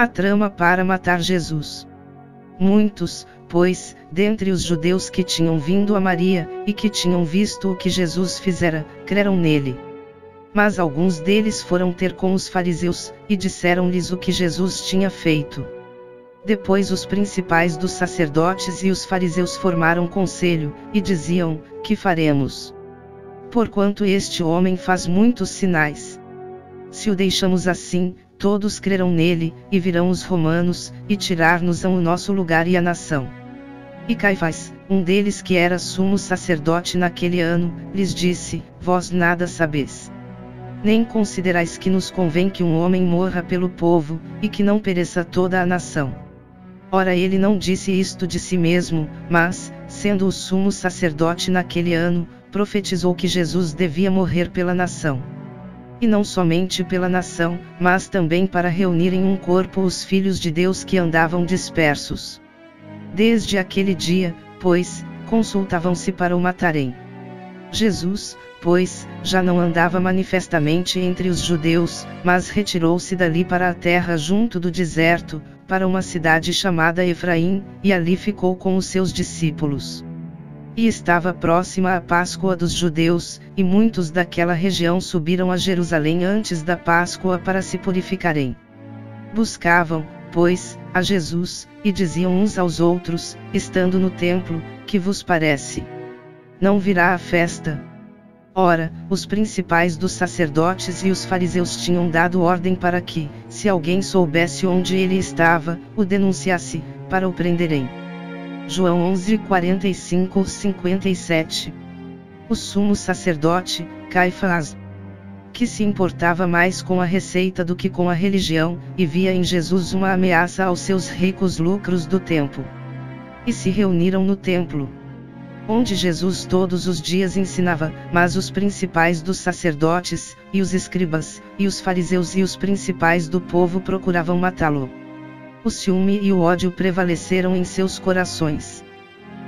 A trama para matar Jesus. Muitos, pois, dentre os judeus que tinham vindo a Maria, e que tinham visto o que Jesus fizera, creram nele. Mas alguns deles foram ter com os fariseus, e disseram-lhes o que Jesus tinha feito. Depois os principais dos sacerdotes e os fariseus formaram conselho, e diziam: que faremos? Porquanto este homem faz muitos sinais. Se o deixamos assim, todos crerão nele, e virão os romanos, e tirar-nos-ão o nosso lugar e a nação. E Caifás, um deles que era sumo sacerdote naquele ano, lhes disse: vós nada sabeis. Nem considerais que nos convém que um homem morra pelo povo, e que não pereça toda a nação. Ora, ele não disse isto de si mesmo, mas, sendo o sumo sacerdote naquele ano, profetizou que Jesus devia morrer pela nação. E não somente pela nação, mas também para reunir em um corpo os filhos de Deus que andavam dispersos. Desde aquele dia, pois, consultavam-se para o matarem. Jesus, pois, já não andava manifestamente entre os judeus, mas retirou-se dali para a terra junto do deserto, para uma cidade chamada Efraim, e ali ficou com os seus discípulos. E estava próxima a Páscoa dos judeus, e muitos daquela região subiram a Jerusalém antes da Páscoa para se purificarem. Buscavam, pois, a Jesus, e diziam uns aos outros, estando no templo: que vos parece? Não virá a festa? Ora, os principais dos sacerdotes e os fariseus tinham dado ordem para que, se alguém soubesse onde ele estava, o denunciasse, para o prenderem. João 11:45-57. O sumo sacerdote, Caifás, que se importava mais com a receita do que com a religião, e via em Jesus uma ameaça aos seus ricos lucros do templo. E se reuniram no templo, onde Jesus todos os dias ensinava, mas os principais dos sacerdotes, e os escribas, e os fariseus e os principais do povo procuravam matá-lo. O ciúme e o ódio prevaleceram em seus corações.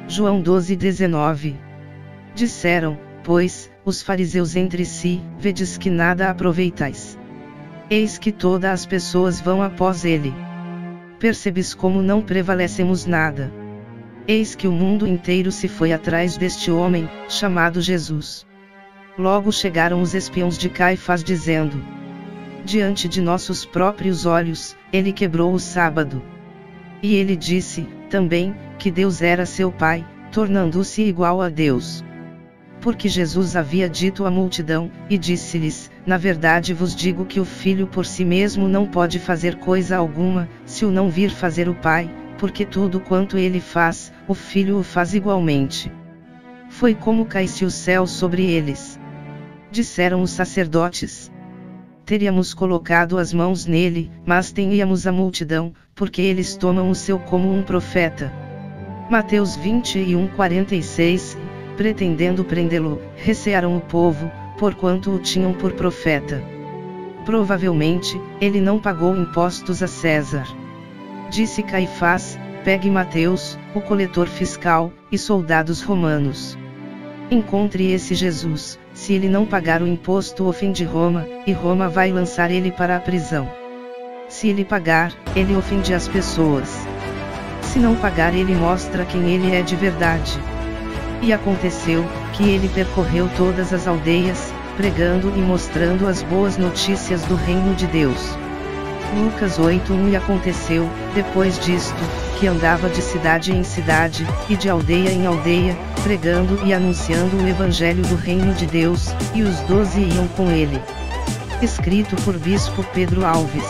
João 12:19. Disseram, pois, os fariseus entre si: vedes que nada aproveitais. Eis que todas as pessoas vão após ele. Percebes como não prevalecemos nada? Eis que o mundo inteiro se foi atrás deste homem, chamado Jesus. Logo chegaram os espiões de Caifás dizendo: diante de nossos próprios olhos, ele quebrou o sábado. E ele disse, também, que Deus era seu Pai, tornando-se igual a Deus. Porque Jesus havia dito à multidão, e disse-lhes: na verdade vos digo que o Filho por si mesmo não pode fazer coisa alguma, se o não vir fazer o Pai, porque tudo quanto ele faz, o Filho o faz igualmente. Foi como caísse o céu sobre eles. Disseram os sacerdotes: teríamos colocado as mãos nele, mas temíamos a multidão, porque eles tomam o seu como um profeta. Mateus 21:46. Pretendendo prendê-lo, recearam o povo, porquanto o tinham por profeta. Provavelmente, ele não pagou impostos a César. Disse Caifás: pegue Mateus, o coletor fiscal, e soldados romanos. Encontre esse Jesus. Se ele não pagar o imposto, ofende Roma, e Roma vai lançar ele para a prisão. Se ele pagar, ele ofende as pessoas. Se não pagar, ele mostra quem ele é de verdade. E aconteceu, que ele percorreu todas as aldeias, pregando e mostrando as boas notícias do reino de Deus. Lucas 8:1. E aconteceu, depois disto, que andava de cidade em cidade, e de aldeia em aldeia, pregando e anunciando o evangelho do reino de Deus, e os 12 iam com ele. Escrito por Bispo Pedro Alves.